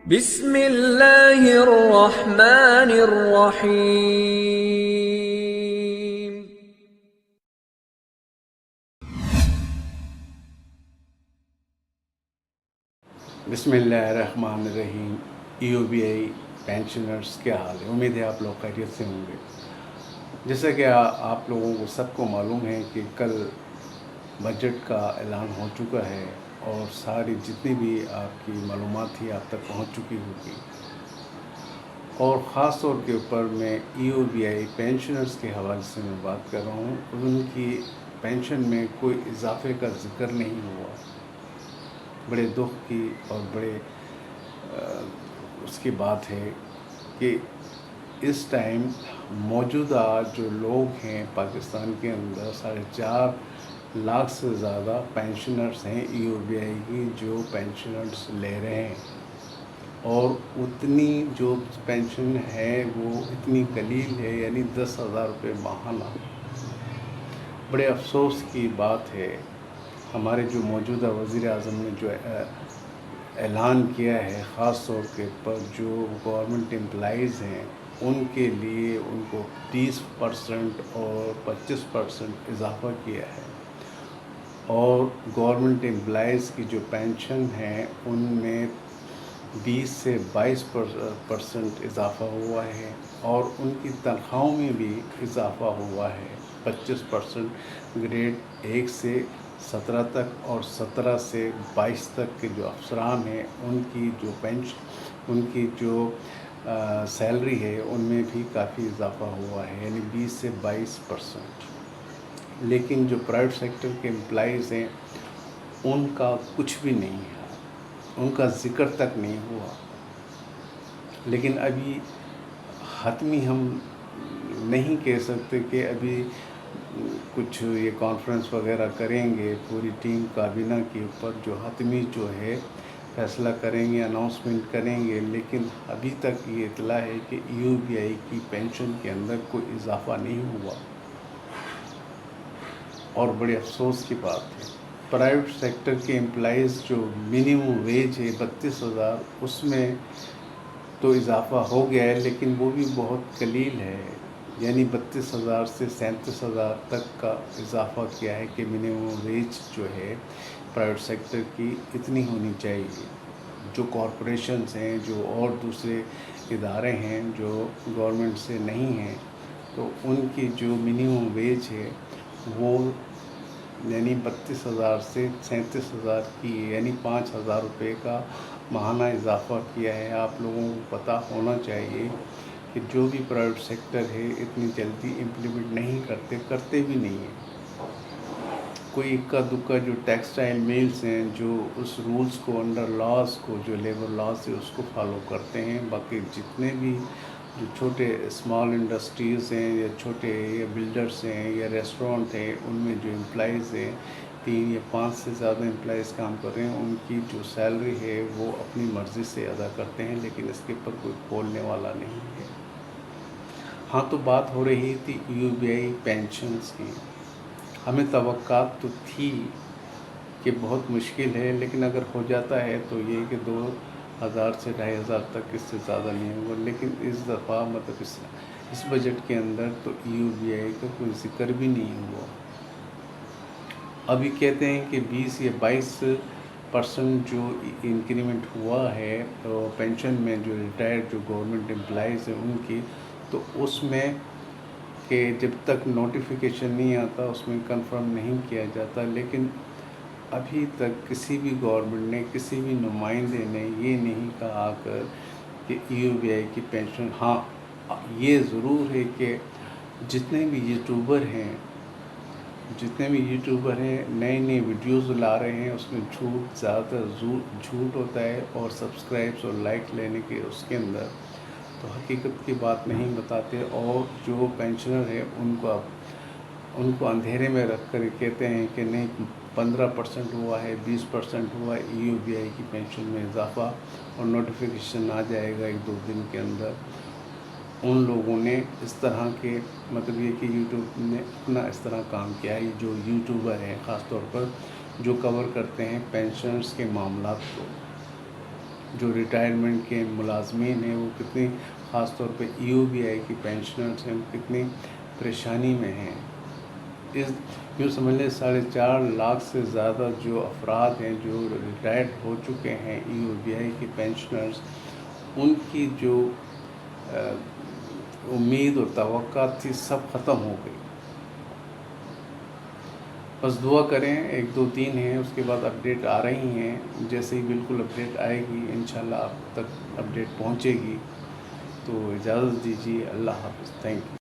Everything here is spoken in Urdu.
بسم اللہ الرحمن الرحیم۔ بسم اللہ الرحمن الرحیم۔ EOBI پینشنرز کیا حال ہے؟ امید ہے آپ لوگ خیریت سے ہوں گے۔ جیسا کہ آپ لوگوں کو سب کو معلوم ہے کہ کل بجٹ کا اعلان ہو چکا ہے اور ساری جتنی بھی آپ کی معلومات تھی آپ تک پہنچ چکی ہوگی، اور خاص طور کے اوپر میں EOBI پینشنرز کے حوالے سے میں بات کر رہا ہوں۔ ان کی پینشن میں کوئی اضافے کا ذکر نہیں ہوا۔ بڑے دکھ کی اور بڑے اس کی بات ہے کہ اس ٹائم موجودہ جو لوگ ہیں پاکستان کے اندر 4.5 لاکھ سے زیادہ پینشنرز ہیں EOBI کی، جو پینشنرز لے رہے ہیں، اور اتنی جو پینشن ہے وہ اتنی قلیل ہے، یعنی 10,000 روپے ماہانہ۔ بڑے افسوس کی بات ہے، ہمارے جو موجودہ وزیر اعظم نے جو اعلان کیا ہے، خاص طور کے پر جو گورنمنٹ امپلائیز ہیں ان کے لیے ان کو 30% اور 25% اضافہ کیا ہے، اور گورنمنٹ امپلائیز کی جو پینشن ہے ان میں 20 سے 22% اضافہ ہوا ہے، اور ان کی تنخواہوں میں بھی اضافہ ہوا ہے، 25% گریڈ 1 سے 17 تک، اور 17 سے 22 تک کے جو افسران ہیں ان کی جو ان کی جو سیلری ہے ان میں بھی کافی اضافہ ہوا ہے، یعنی 20 سے 22%۔ لیکن جو پرائیویٹ سیکٹر کے امپلائیز ہیں ان کا کچھ بھی نہیں ہے، ان کا ذکر تک نہیں ہوا۔ لیکن ابھی حتمی ہم نہیں کہہ سکتے کہ ابھی کچھ یہ کانفرنس وغیرہ کریں گے پوری ٹیم کابینہ کے اوپر، جو حتمی جو ہے فیصلہ کریں گے، اناؤنسمنٹ کریں گے، لیکن ابھی تک یہ اطلاع ہے کہ EOBI کی پینشن کے اندر کوئی اضافہ نہیں ہوا، اور بڑے افسوس کی بات ہے۔ پرائیویٹ سیکٹر کے امپلائیز جو منیمم ویج ہے 32,000، اس میں تو اضافہ ہو گیا ہے، لیکن وہ بھی بہت قلیل ہے، یعنی 32,000 سے 37,000 تک کا اضافہ کیا ہے کہ منیمم ویج جو ہے پرائیویٹ سیکٹر کی اتنی ہونی چاہیے۔ جو کارپوریشنز ہیں، جو اور دوسرے ادارے ہیں جو گورنمنٹ سے نہیں ہیں، تو ان کی جو منیمم ویج ہے وہ یعنی 32,000 سے 37,000 کی، یعنی 5,000 روپے کا ماہانہ اضافہ کیا ہے۔ آپ لوگوں کو پتہ ہونا چاہیے کہ جو بھی پرائیویٹ سیکٹر ہے اتنی جلدی امپلیمنٹ نہیں کرتے بھی نہیں ہیں۔ کوئی اکا دکا جو ٹیکسٹائل میلز ہیں جو اس رولز کو انڈر لاز کو، جو لیبر لاز ہے اس کو فالو کرتے ہیں، باقی جتنے بھی جو چھوٹے اسمال انڈسٹریز ہیں یا چھوٹے یا بلڈرز ہیں یا ریسٹورنٹ ہیں، ان میں جو امپلائیز ہیں 3 یا 5 سے زیادہ امپلائیز کام کر رہے ہیں، ان کی جو سیلری ہے وہ اپنی مرضی سے ادا کرتے ہیں، لیکن اس کے اوپر کوئی بولنے والا نہیں ہے۔ ہاں، تو بات ہو رہی تھی EOBI پینشنز کی۔ ہمیں توقعات تو تھی کہ بہت مشکل ہے، لیکن اگر ہو جاتا ہے تو یہ کہ 2,000 سے 2,500 تک، اس سے زیادہ نہیں ہوگا، لیکن اس دفعہ مطلب اس بجٹ کے اندر تو EOBI کا کوئی ذکر بھی نہیں ہوا۔ ابھی کہتے ہیں کہ 20 یا 22% جو انکریمنٹ ہوا ہے تو پینشن میں، جو ریٹائرڈ جو گورنمنٹ امپلائیز ہیں ان کی، تو اس میں کہ جب تک نوٹیفیکیشن نہیں آتا اس میں کنفرم نہیں کیا جاتا، لیکن ابھی تک کسی بھی گورنمنٹ نے، کسی بھی نمائندے نے یہ نہیں کہا کر کہ EOBI کی پینشن۔ ہاں، یہ ضرور ہے کہ جتنے بھی یوٹیوبر ہیں نئے نئے ویڈیوز لا رہے ہیں، اس میں زیادہ تر جھوٹ ہوتا ہے، اور سبسکرائبس اور لائک لینے کے اس کے اندر تو حقیقت کی بات نہیں بتاتے، اور جو پینشنر ہے ان کو اندھیرے میں رکھ کر کہتے ہیں کہ نہیں 15% ہوا ہے، 20% ہوا ہے EOBI کی پینشن میں اضافہ، اور نوٹیفیکیشن آ جائے گا 1-2 دن کے اندر۔ ان لوگوں نے اس طرح کے مطلب یہ کہ یوٹیوب نے اپنا اس طرح کام کیا ہے، جو یوٹیوبر ہیں خاص طور پر جو کور کرتے ہیں پینشنرز کے معاملات کو۔ جو ریٹائرمنٹ کے ملازمین ہیں وہ کتنی، خاص طور پہ EOBI کی پینشنرز ہیں وہ کتنی پریشانی میں ہیں. یوں سمجھ لیں 4.5 لاکھ سے زیادہ جو افراد ہیں جو ریٹائرڈ ہو چکے ہیں EOBI کی پینشنرز، ان کی جو امید اور توقع تھی سب ختم ہو گئی. بس دعا کریں، 1 2 3 ہیں، اس کے بعد اپڈیٹ آ رہی ہیں. جیسے ہی بالکل اپڈیٹ آئے گی انشاءاللہ آپ تک اپڈیٹ پہنچے گی. تو اجازت دیجیے. اللہ حافظ. Thank you.